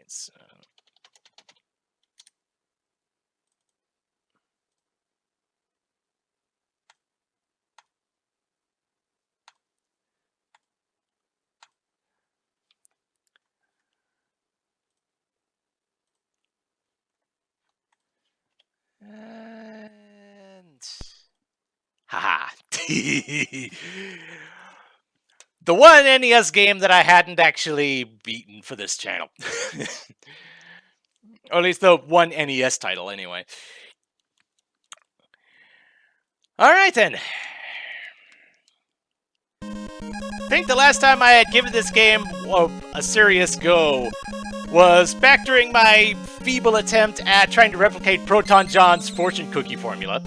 checkpoints. And haha. The one NES game that I hadn't actually beaten for this channel. Or at least the one NES title, anyway. Alright then. I think the last time I had given this game a serious go was back during my feeble attempt at trying to replicate Proton John's fortune cookie formula.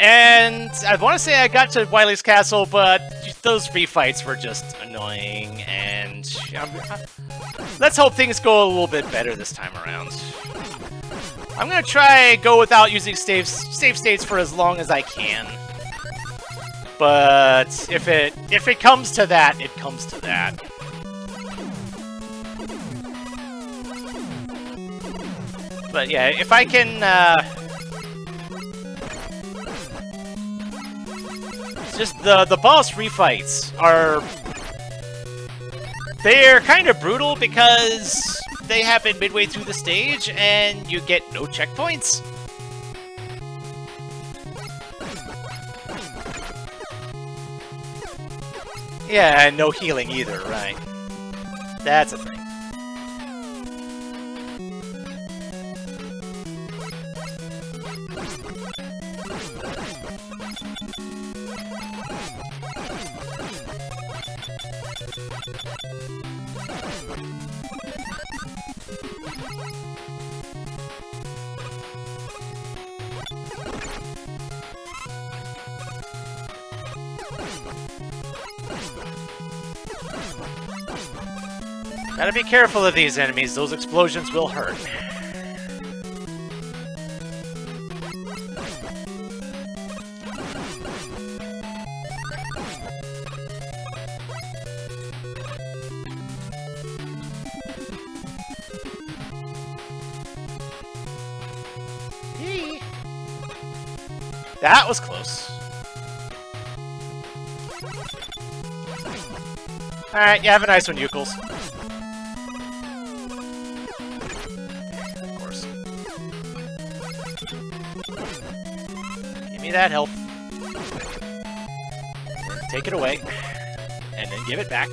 And I want to say I got to Wily's Castle, but those refights were just annoying, and let's hope things go a little bit better this time around. I'm going to try go without using save states for as long as I can. But if it comes to that, it comes to that. But yeah, if I can just the boss refights they're kind of brutal because they happen midway through the stage and you get no checkpoints. Yeah, and no healing either, right? That's a thing. Gotta be careful of these enemies, those explosions will hurt. That was close. Alright, you have a nice one, Yukles. Of course. Give me that health. Take it away. And then give it back.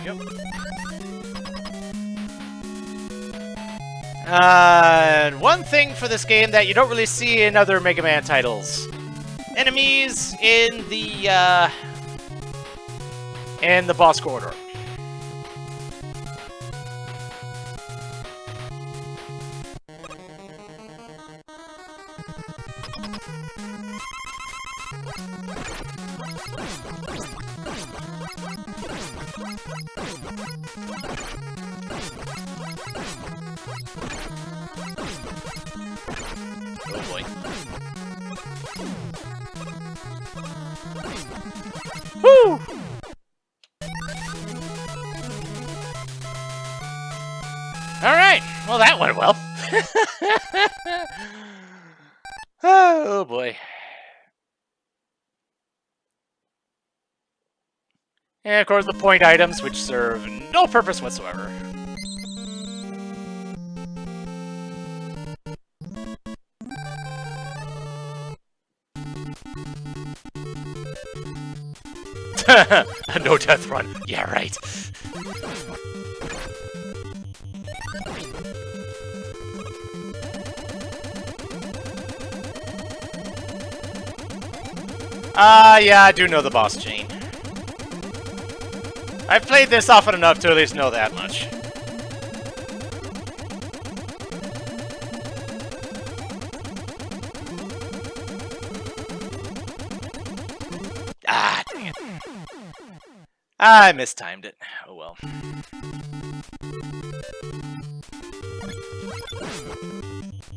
Yep. And one thing for this game that you don't really see in other Mega Man titles. Enemies in the boss corridor. Oh boy. Woo! Alright, well that went well. Oh boy. And of course the point items, which serve no purpose whatsoever. A no death run. Yeah, right. Yeah, I do know the boss chain. I've played this often enough to at least know that much. I mistimed it. Oh well.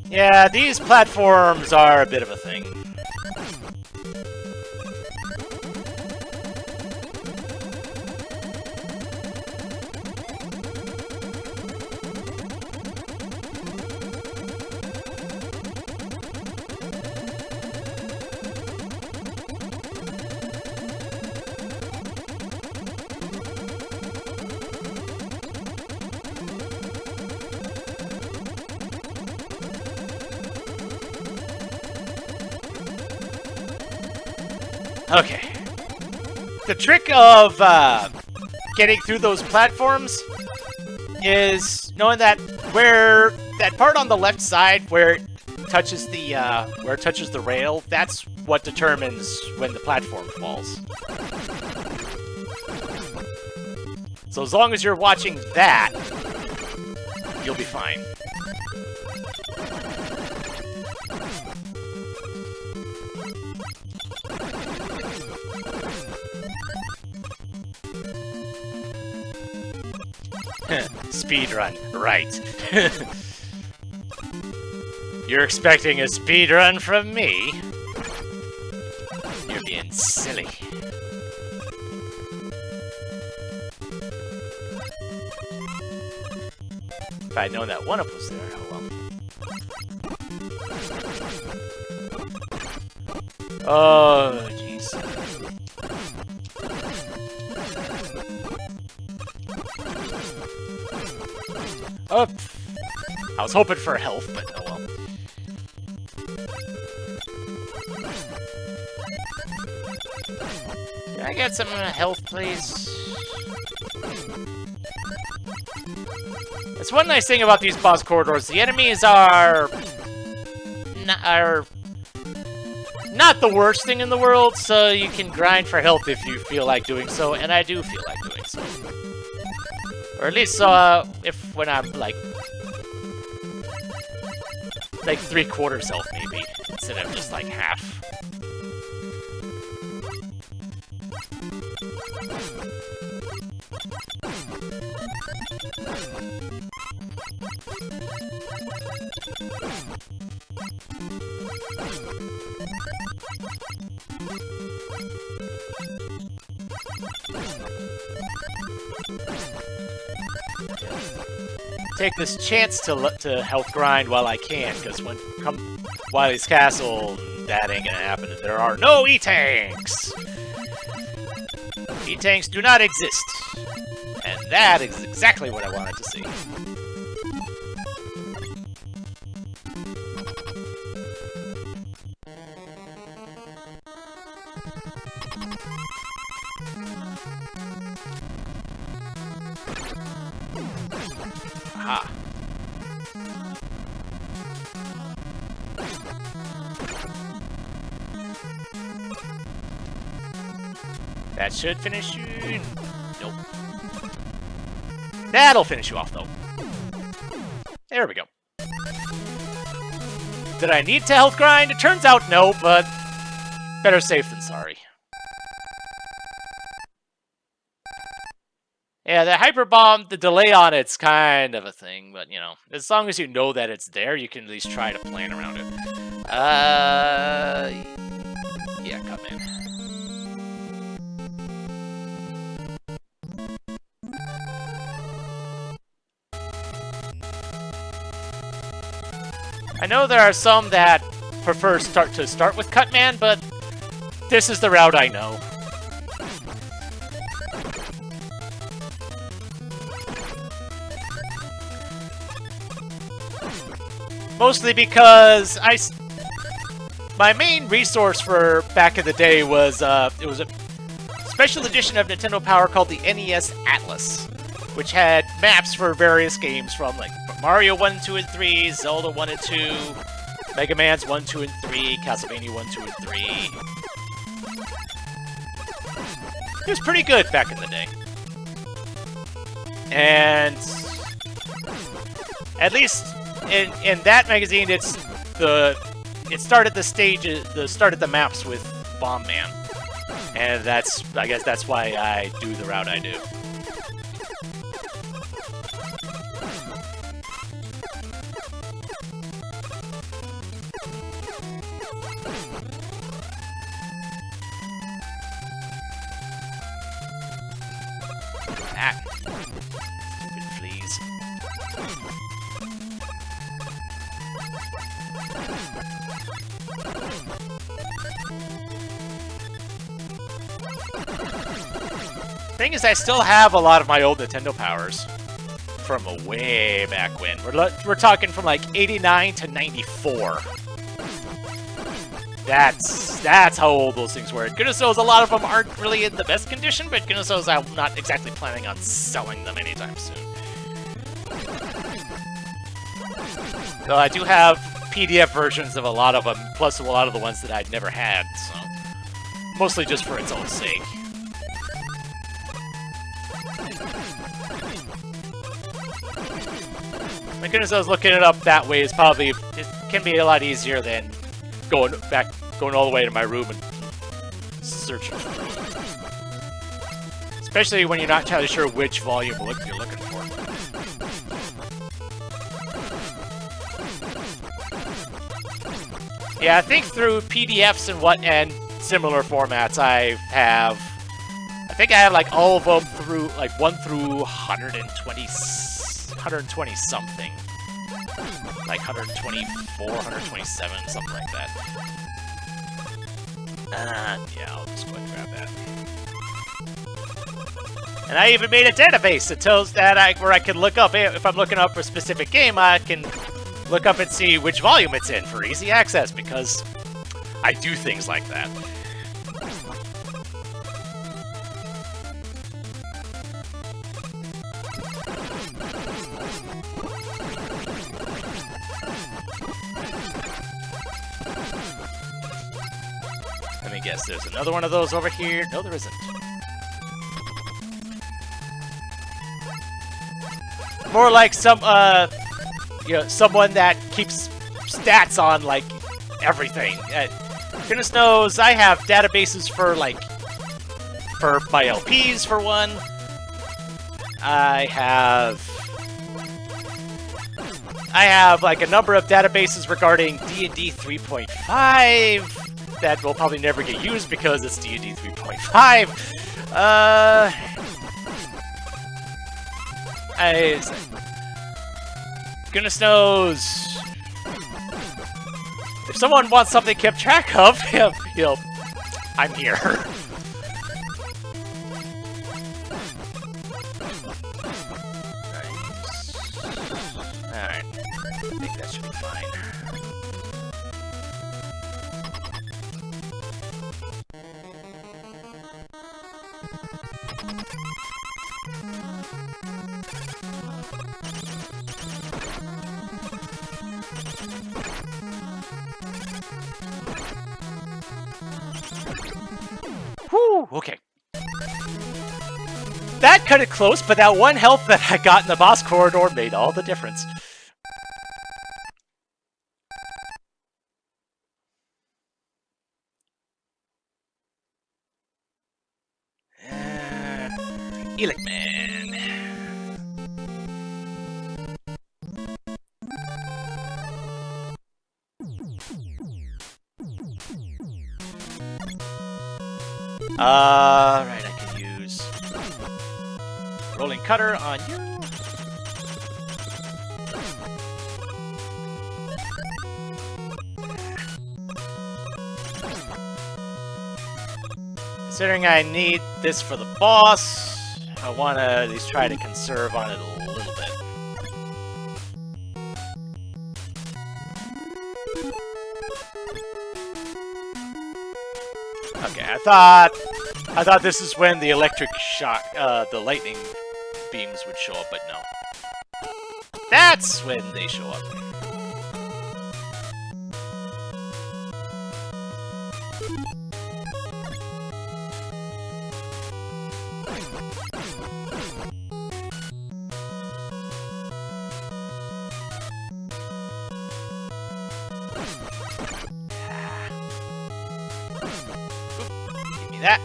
Yeah, these platforms are a bit of a thing. Okay. The trick of getting through those platforms is knowing that where that part on the left side where it touches the rail, that's what determines when the platform falls. So as long as you're watching that, you'll be fine. Speedrun, right. You're expecting a speedrun from me? You're being silly. If I'd known that one-up was there, oh well. Oh, jeez. Oh, I was hoping for health, but oh well. Can I get some health, please? That's one nice thing about these boss corridors. The enemies are not the worst thing in the world, so you can grind for health if you feel like doing so, and I do feel like doing so. Or at least when I'm like 3/4 health maybe, instead of just like half. Take this chance to health grind while I can, because when come Wily's Castle, that ain't gonna happen. There are no E-Tanks! E-Tanks do not exist. And that is exactly what I wanted to see. Aha. That should finish you. Nope. That'll finish you off, though. There we go. Did I need to health grind? It turns out no, but better safe than sorry. Yeah, the hyper bomb, the delay on it's kind of a thing, but you know, as long as you know that it's there, you can at least try to plan around it. Yeah, Cutman. I know there are some that prefer to start with Cutman, but this is the route I know. Mostly because my main resource for back in the day was it was a special edition of Nintendo Power called the NES Atlas, which had maps for various games from like Mario 1, 2, and 3, Zelda 1 and 2, Mega Man's 1, 2, and 3, Castlevania 1, 2, and 3. It was pretty good back in the day. And at least in that magazine, it started the maps with Bomb Man. And I guess that's why I do the route I do. Ah. Stupid fleas. Thing is, I still have a lot of my old Nintendo powers from way back when. We're talking from like 89 to 94. That's how old those things were. Goodness knows a lot of them aren't really in the best condition, but goodness knows I'm not exactly planning on selling them anytime soon. Though I do have PDF versions of a lot of them, plus a lot of the ones that I'd never had, so mostly just for its own sake. My goodness, I was looking it up that way. It can be a lot easier than going all the way to my room and searching for it. Especially when you're not entirely sure which volume you're looking for. Yeah, I think through PDFs and similar formats, I think I have like all of them through like 1 through 120 something. Like 124, 127, something like that. Yeah, I'll just go and grab that. And I even made a database that tells that where I can look up, if I'm looking up for a specific game, I can look up and see which volume it's in for easy access, because I do things like that. Let me guess, there's another one of those over here? No, there isn't. More like someone that keeps stats on, like, everything. Goodness knows, I have databases for my LPs, for one. I have, like, a number of databases regarding D&D 3.5 that will probably never get used because it's D&D 3.5. Goodness knows. If someone wants something kept track of, you know, I'm here. Alright. I think that should be fine. Whew, okay. That cut it close, but that one health that I got in the boss corridor made all the difference. Elicman. Right, I can use Rolling Cutter on you. Considering I need this for the boss, I want to at least try to conserve on it a little bit. Okay, I thought this is when the electric shock, the lightning beams would show up, but no. That's when they show up. that.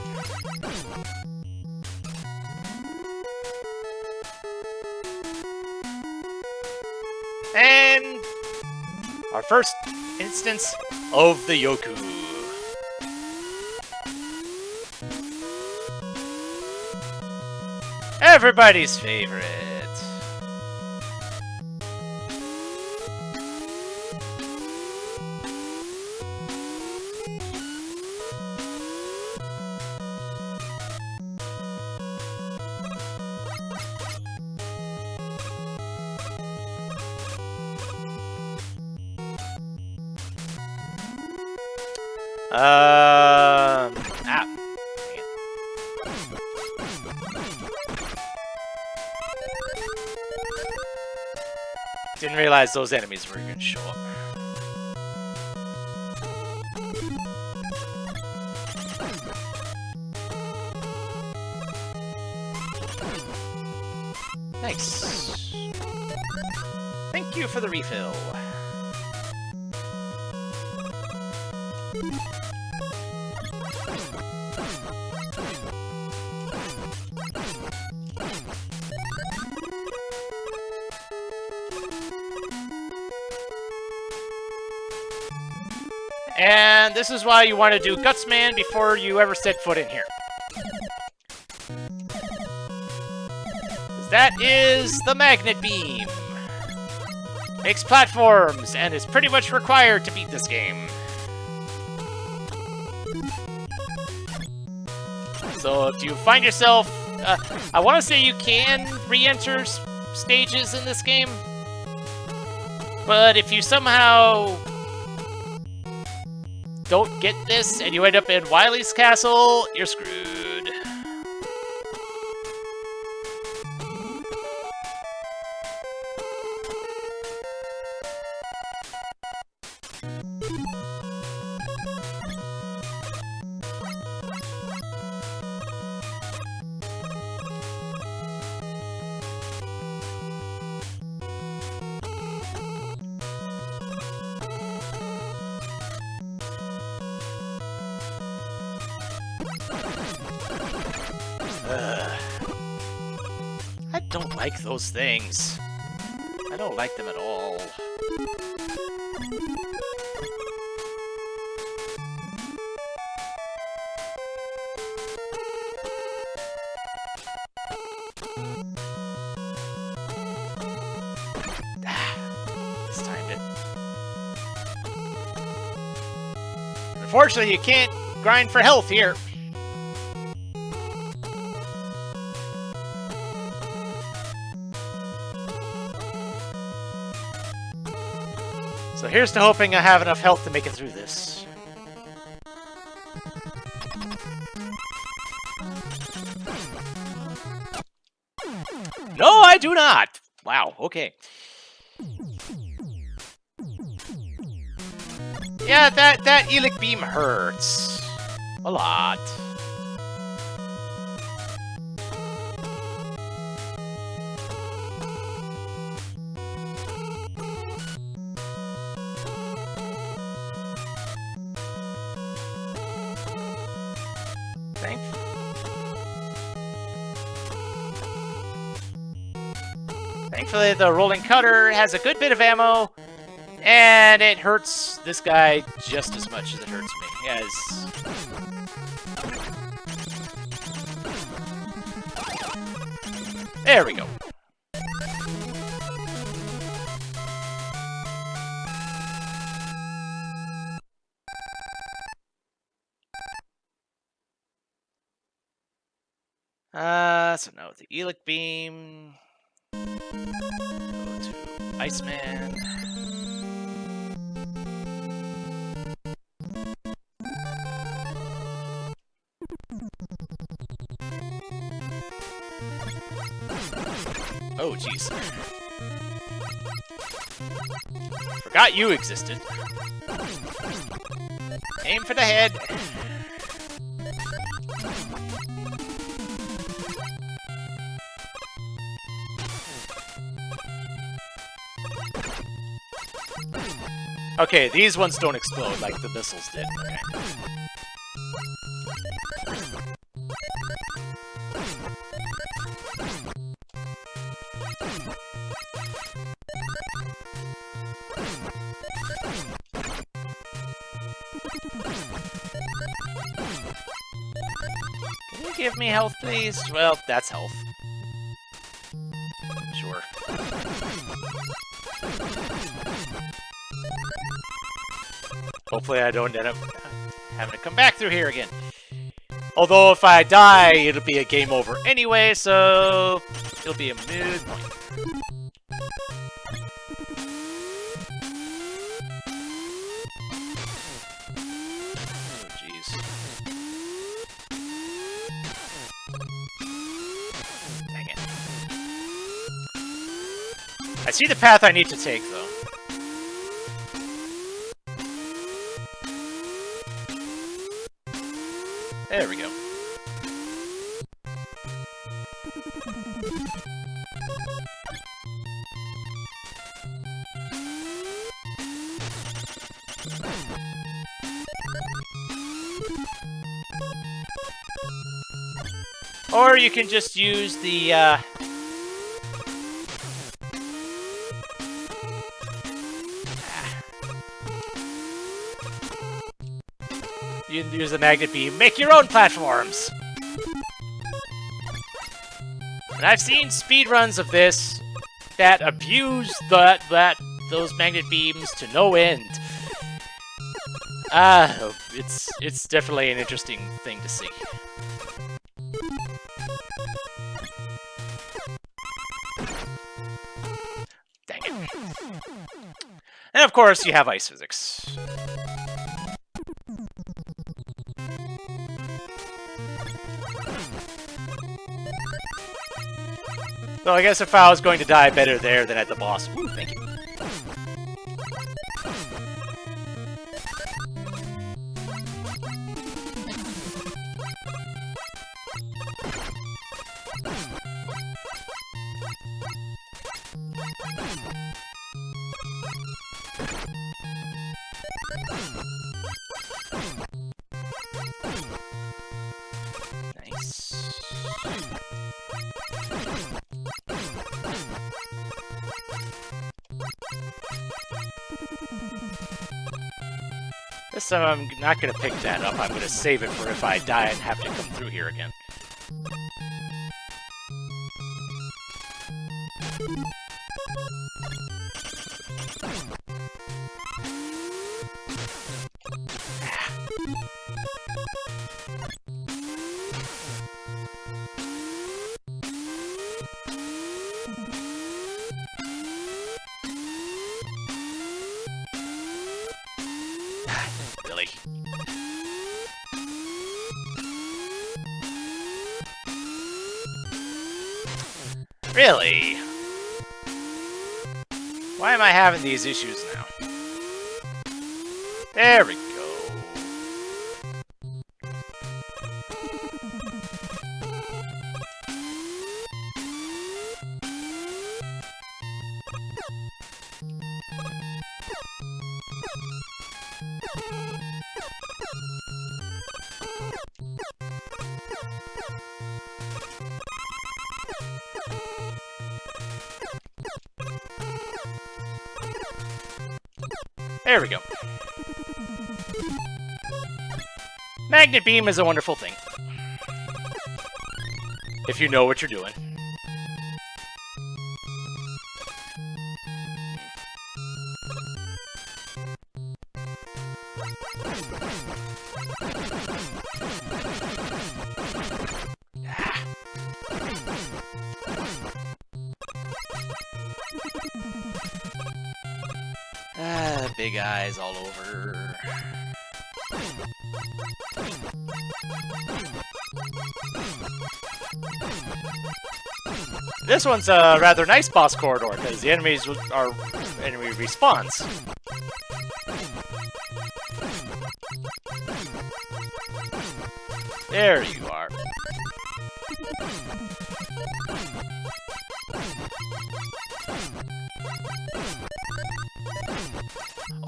And our first instance of the Yoku. Everybody's favorite. Didn't realize those enemies were going to show up. Nice. Thank you for the refill. And this is why you want to do Gutsman before you ever set foot in here. That is the Magnet Beam. Makes platforms, and is pretty much required to beat this game. So if you find yourself... I want to say you can re-enter stages in this game. But if you somehow don't get this, and you end up in Wily's Castle, you're screwed. I don't like those things. I don't like them at all. This timed it. Unfortunately, you can't grind for health here. So here's to hoping I have enough health to make it through this. No, I do not! Wow, okay. Yeah, that Elic Beam hurts. A lot. Thankfully, the rolling cutter has a good bit of ammo, and it hurts this guy just as much as it hurts me. Yes. There we go. So now the Elic Beam. Go to Iceman. Oh, jeez. Forgot you existed. Aim for the head. Okay, these ones don't explode like the missiles did. Okay. Can you give me health, please? Well, that's health. Sure. Hopefully I don't end up having to come back through here again. Although if I die, it'll be a game over anyway, so it'll be a moot point. Oh, jeez. Dang it. I see the path I need to take, though. There we go. Or you can just use the, you can use the magnet beam, make your own platforms! And I've seen speedruns of this that abuse those magnet beams to no end. It's definitely an interesting thing to see. Dang it. And of course, you have ice physics. So I guess if I was going to die, better there than at the boss. Woo, thank you. Nice. This time I'm not going to pick that up. I'm going to save it for if I die and have to come through here again. Really? Really? Why am I having these issues now? There we go. There we go. Magnet beam is a wonderful thing. If you know what you're doing. Big eyes all over. This one's a rather nice boss corridor because the enemies are enemy respawns. There you are.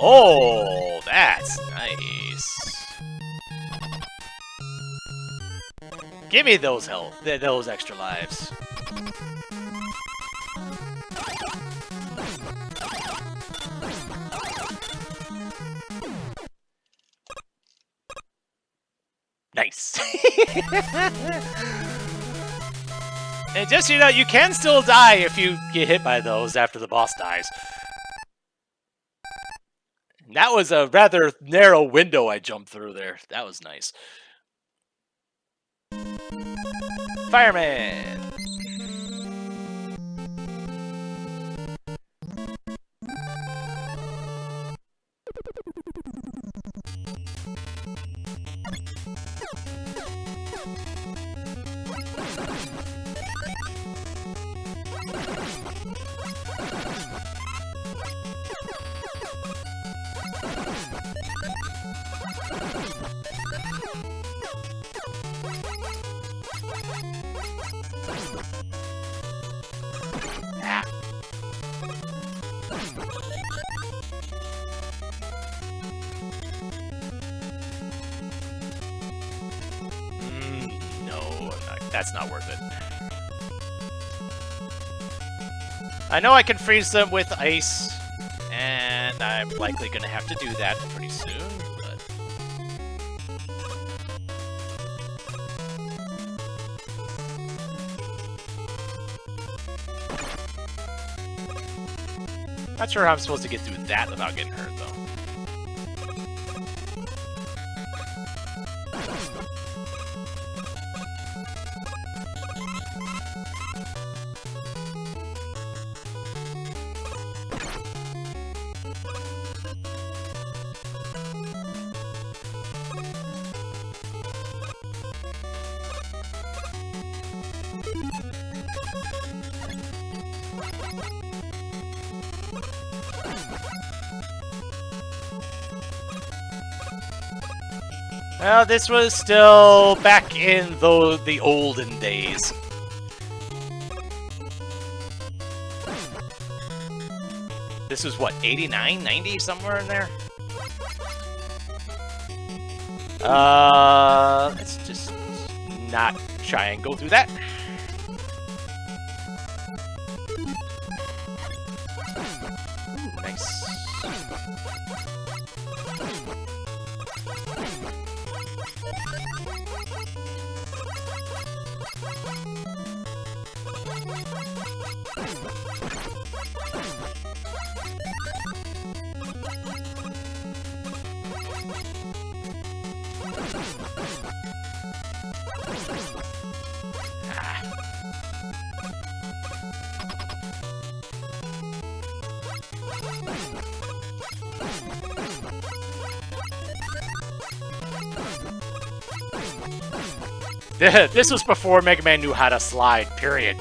Oh, that's nice. Give me those those extra lives. Nice. And just so you know, you can still die if you get hit by those after the boss dies. That was a rather narrow window I jumped through there. That was nice. Fireman! No, that's not worth it. I know I can freeze them with ice, and I'm likely going to have to do that pretty soon, but... Not sure how I'm supposed to get through that without getting hurt, though. Well, this was still back in the olden days. This was what, 89, 90, somewhere in there? Let's just not try and go through that. Ooh, nice. This was before Mega Man knew how to slide, period.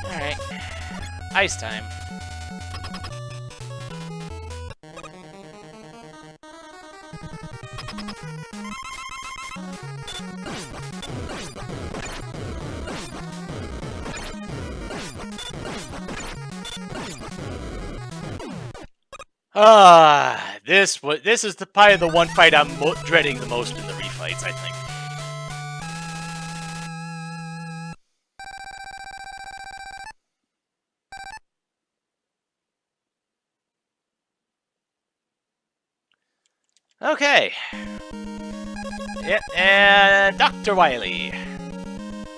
Alright. Ice time. This is probably the one fight I'm dreading the most in the refights, I think. Okay. Yep, and Dr. Wily.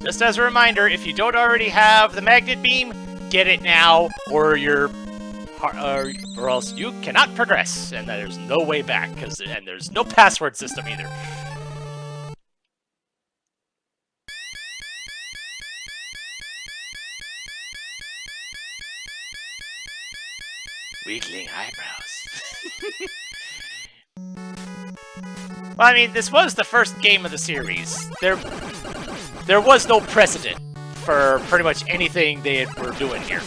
Just as a reminder, if you don't already have the magnet beam, get it now, or or else you cannot progress, and there's no way back, and there's no password system either. Weakling eyebrows. Well, I mean, this was the first game of the series. There was no precedent for pretty much anything they were doing here.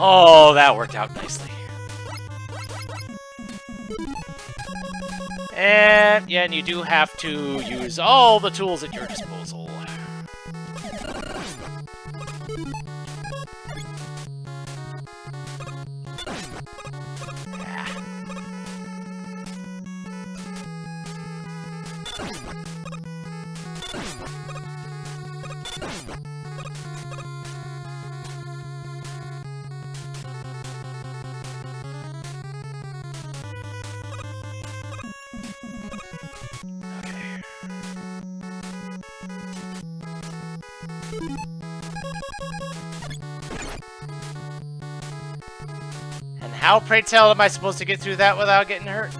Oh, that worked out nicely. And yeah, and you do have to use all the tools at your disposal. And how, pray tell, am I supposed to get through that without getting hurt?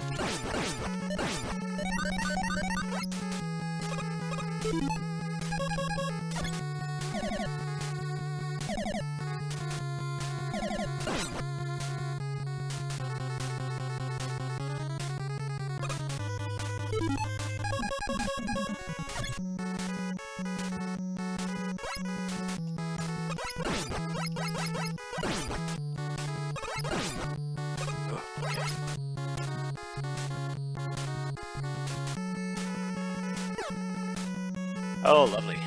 Oh, lovely.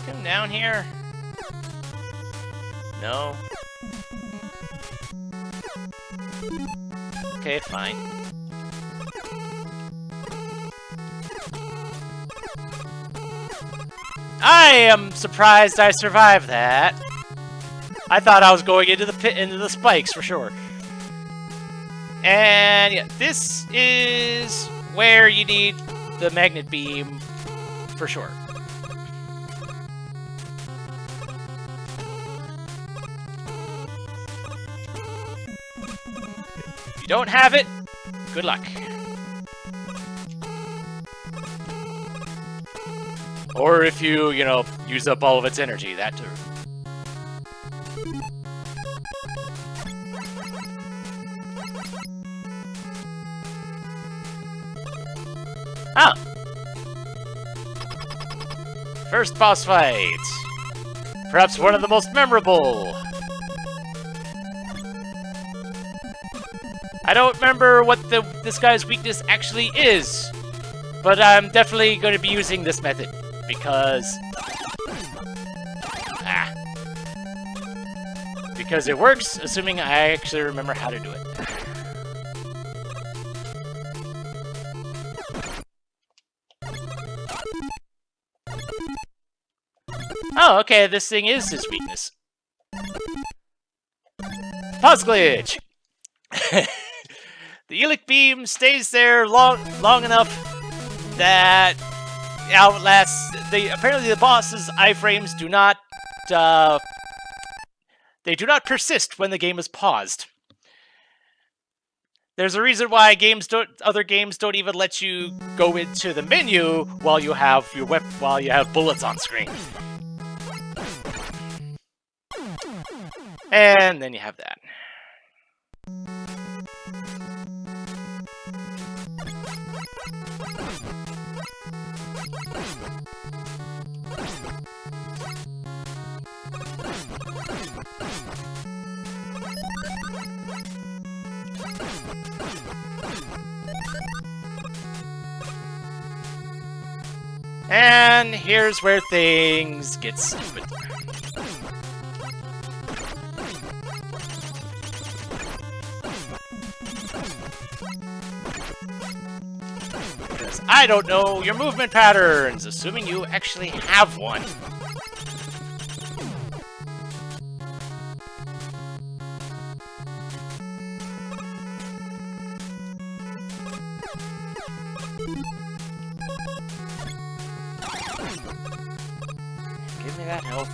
Come down here? No. Okay, fine. I am surprised I survived that. I thought I was going into the pit, into the spikes for sure. And yeah, this is where you need the magnet beam for sure. If you don't have it, good luck. Or if you know, use up all of its energy, that too. Ah! First boss fight. Perhaps one of the most memorable. I don't remember what this guy's weakness actually is, but I'm definitely going to be using this method because because it works, assuming I actually remember how to do it. Oh, okay, this thing is his weakness. Pause glitch! The Elic beam stays there long enough that outlasts apparently the boss's iframes do not they do not persist when the game is paused. There's a reason why other games don't even let you go into the menu while you have bullets on screen. And then you have that. And here's where things get stupid. Because I don't know your movement patterns, assuming you actually have one. Give me that health.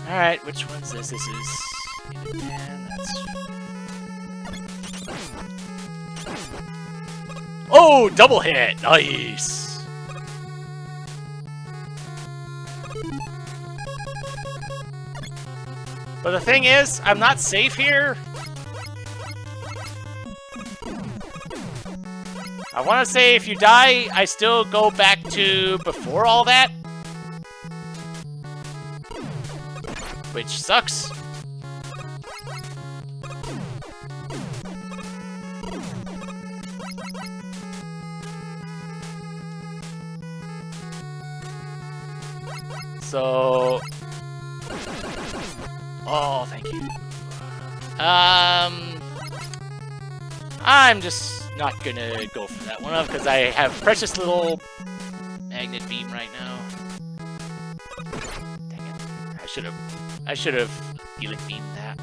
Alright, which one's this? This is... 10, that's... Oh, double hit. Nice. But the thing is, I'm not safe here. I want to say if you die, I still go back to before all that. Which sucks. So... Oh, thank you. I'm just not gonna go for that one up because I have precious little magnet beam right now. Dang it. I should have Helix beamed that.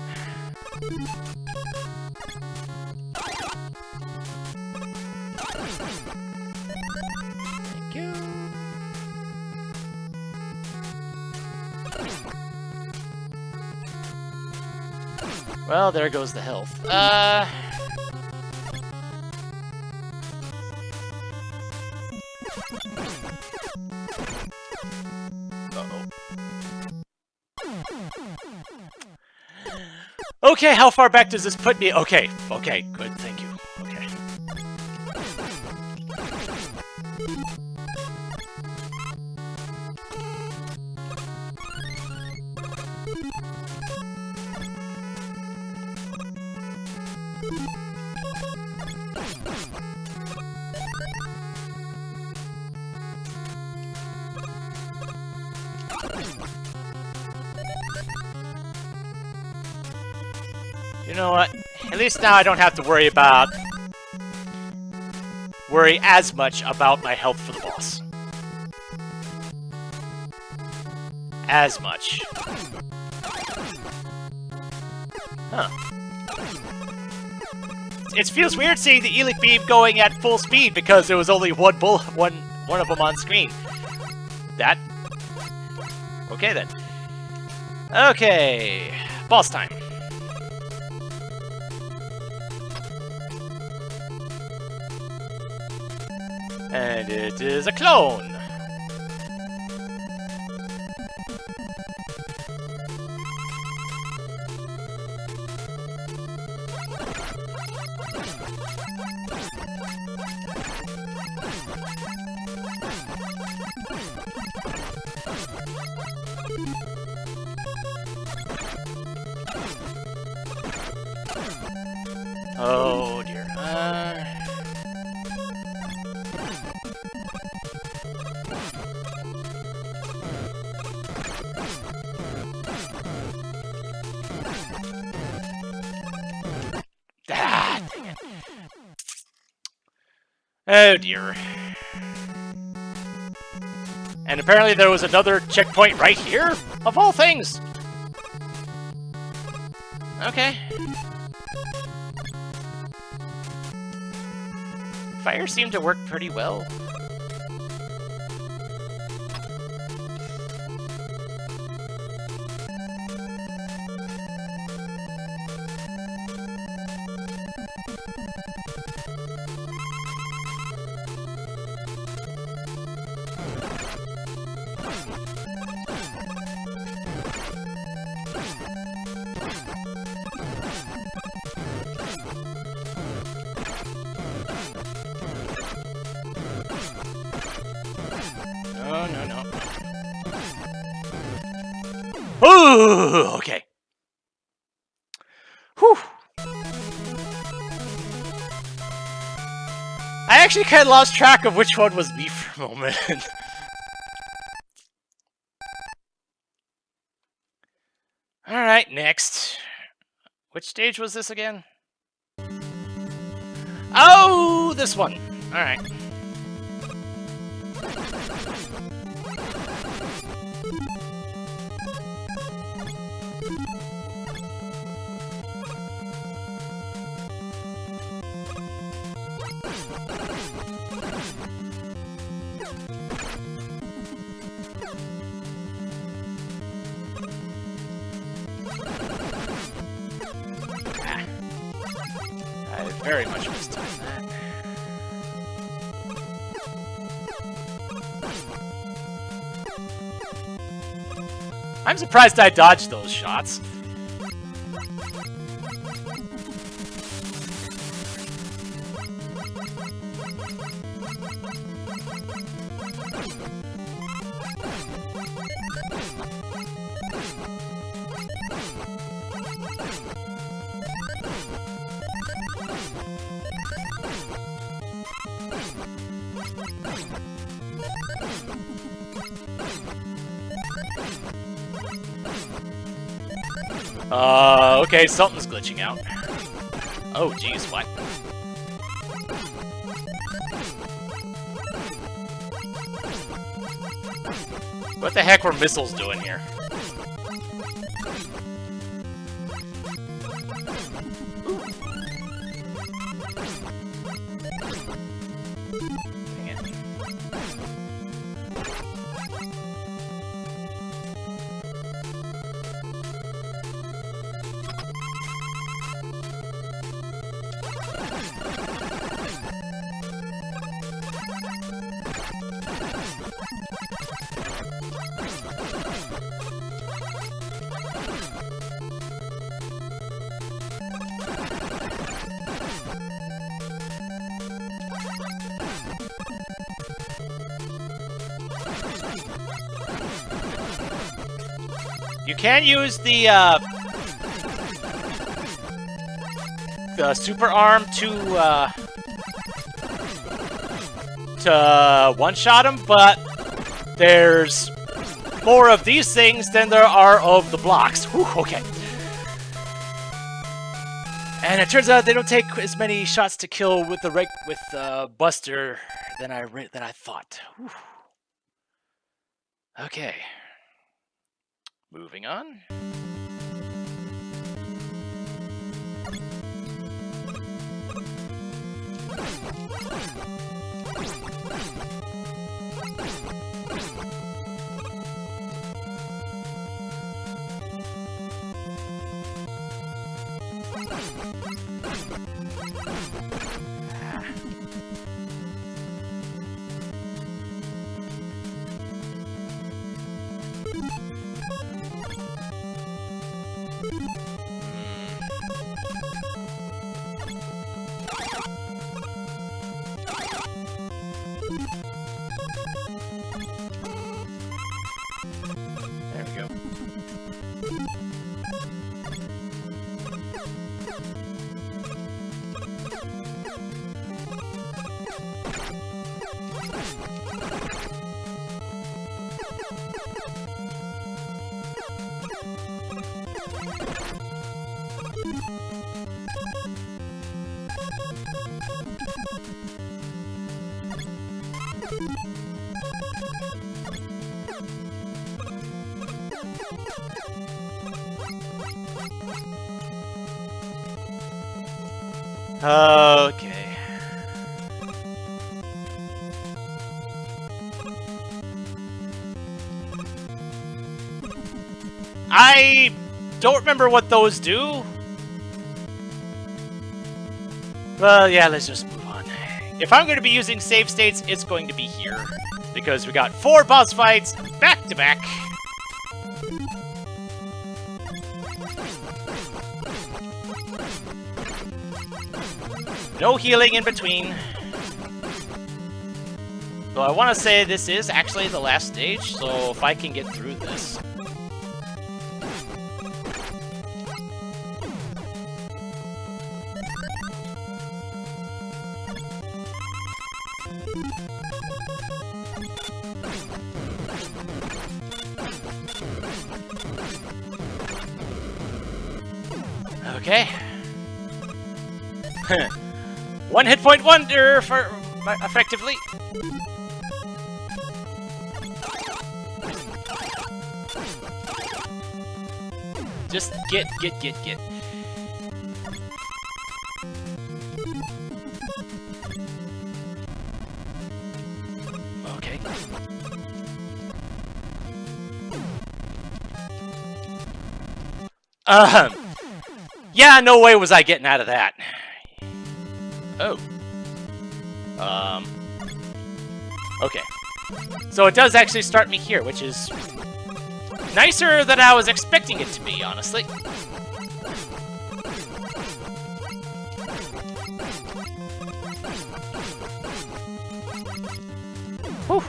Thank you. Well, there goes the health. Okay, how far back does this put me? Okay, good, thank you. Okay. You know what? At least now I don't have to worry as much about my health for the boss. As much. Huh. It feels weird seeing the Helix beam going at full speed because there was only one of them on screen. That. Okay then. Okay. Boss time. And it is a clone! Oh dear. Dang it. Oh dear. And apparently there was another checkpoint right here, of all things. Okay. Fire seemed to work pretty well. No. Ooh, okay. Whew. I actually kind of lost track of which one was me for a moment. Alright, next. Which stage was this again? Oh, this one. Alright. I very much mistimed that. I'm surprised I dodged those shots. Okay, something's glitching out. Oh, geez, what? What the heck were missiles doing here? Dang it. You can use the super arm to one-shot him, but there's more of these things than there are of the blocks. Whew, okay. And it turns out they don't take as many shots to kill with the Buster than I thought. Whew. Okay. Moving on. There we go. Okay. I don't remember what those do. Well, yeah, let's just move on. If I'm going to be using save states, it's going to be here. Because we got 4 boss fights back to back. No healing in between. So I want to say this is actually the last stage, so if I can get through this. Okay. 1 hit point wonder for effectively. Just get. Okay. Yeah, no way was I getting out of that. Oh. Okay. So it does actually start me here, which is Nicer than I was expecting it to be, honestly. Whew.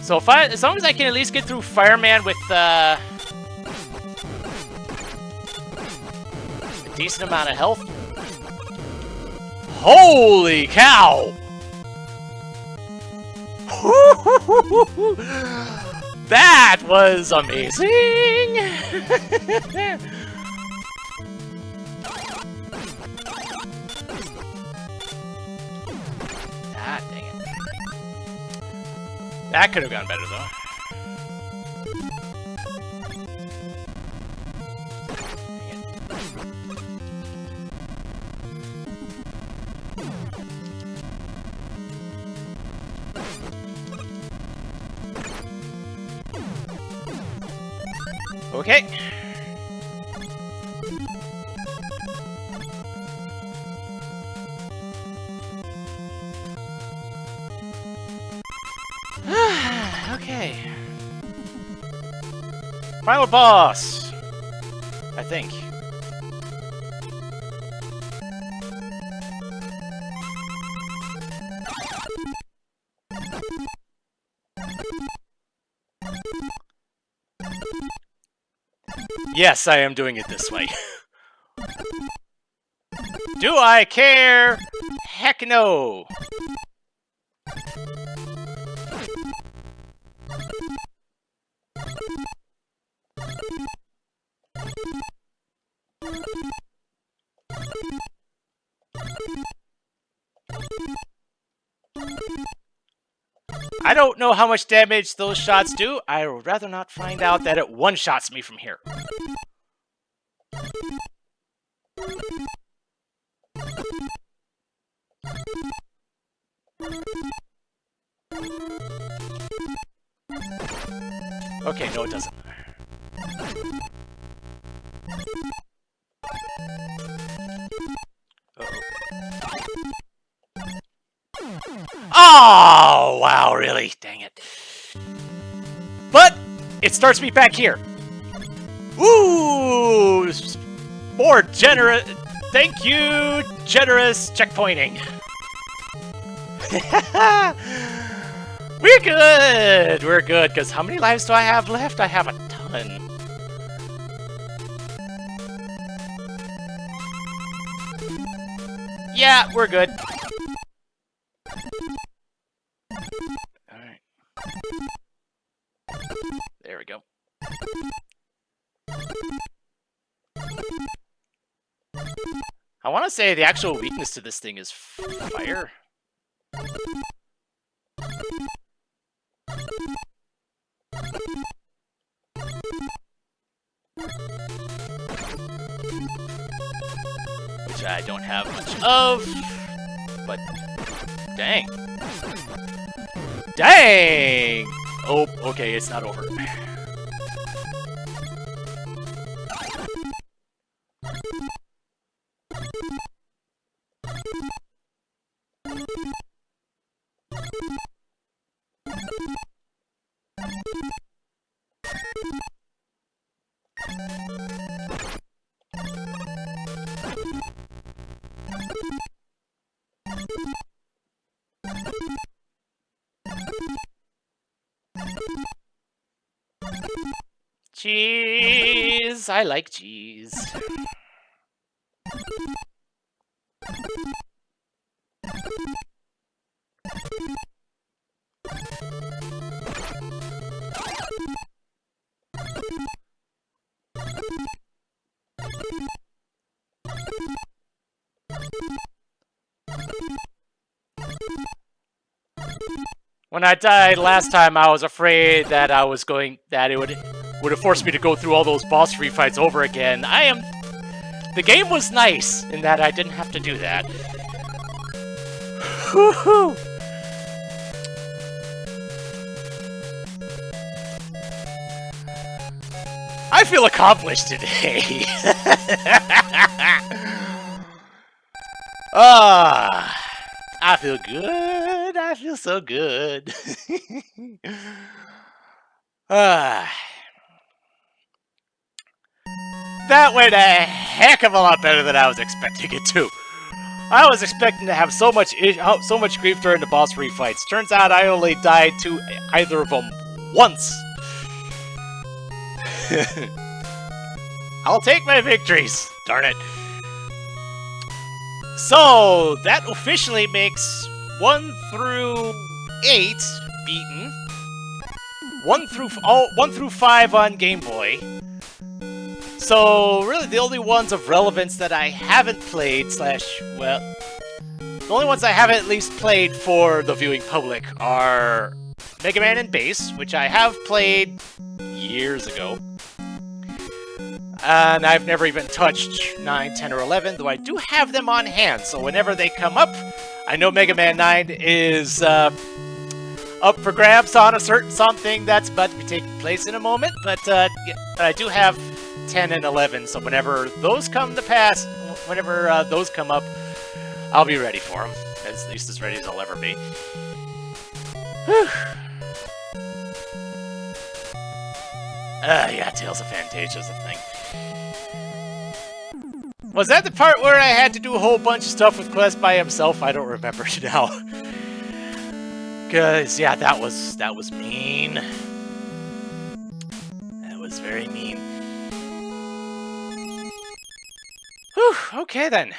So as long as I can at least get through Fireman with a decent amount of health. Holy cow! That was amazing! Ah, dang it. That could have gone better, though. Okay. Okay. Final boss, I think. Yes, I am doing it this way. Do I care? Heck no! I don't know how much damage those shots do. I would rather not find out that it one-shots me from here. Okay, no it doesn't. Oh, wow, really? Dang it. But it starts me back here. Ooh, more generous. Thank you, generous checkpointing. We're good. We're good. Because how many lives do I have left? I have a ton. Yeah, we're good. Alright. There we go. I want to say the actual weakness to this thing is fire. Which I don't have much of, but dang. Dang! Oh, okay, it's not over. Cheese! I like cheese. When I died last time, I was afraid that it would have forced me to go through all those boss refights over again. The game was nice in that I didn't have to do that. Woohoo! I feel accomplished today. I feel good. I feel so good. Ah. That went a heck of a lot better than I was expecting it to. I was expecting to have so much grief during the boss refights. Turns out I only died to either of them once. I'll take my victories. Darn it. So that officially makes 1 through 8 beaten. 1 through 5 on Game Boy. So, really, the only ones of relevance that I haven't played, the only ones I haven't at least played for the viewing public are Mega Man and Bass, which I have played years ago. And I've never even touched 9, 10, or 11, though I do have them on hand, so whenever they come up, I know Mega Man 9 is up for grabs on a certain something that's about to be taking place in a moment, but I do have 10 and 11, so whenever those come to pass, whenever those come up, I'll be ready for them. At least as ready as I'll ever be. Whew. Yeah, Tales of Fantasia is a thing. Was that the part where I had to do a whole bunch of stuff with Quest by himself? I don't remember now. Cause yeah, that was mean. That was very mean. Whew, okay then.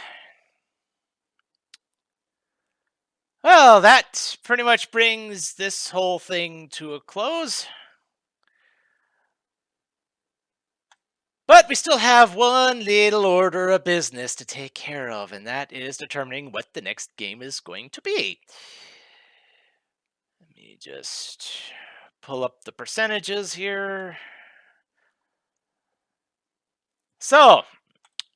Well, that pretty much brings this whole thing to a close. But we still have one little order of business to take care of, and that is determining what the next game is going to be. Let me just pull up the percentages here. So,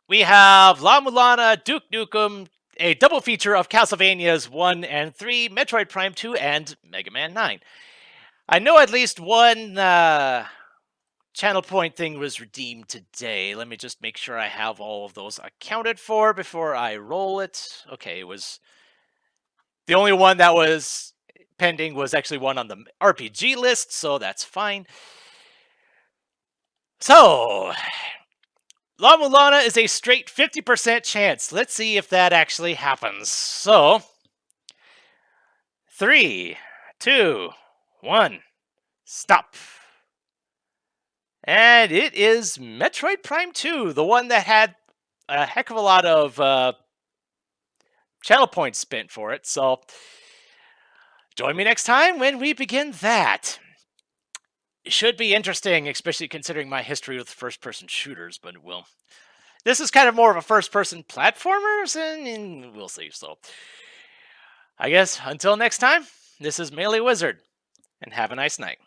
we have La Mulana, Duke Nukem, a double feature of Castlevanias 1 and 3, Metroid Prime 2, and Mega Man 9. I know at least one channel point thing was redeemed today. Let me just make sure I have all of those accounted for before I roll it. Okay, it was... The only one that was pending was actually one on the RPG list, so that's fine. So... La Mulana is a straight 50% chance. Let's see if that actually happens. So, 3, 2, 1, stop. And it is Metroid Prime 2, the one that had a heck of a lot of channel points spent for it. So, join me next time when we begin that. It should be interesting, especially considering my history with first-person shooters, but this is kind of more of a first-person platformer, and we'll see. So, I guess until next time, this is MeleeWizard, and have a nice night.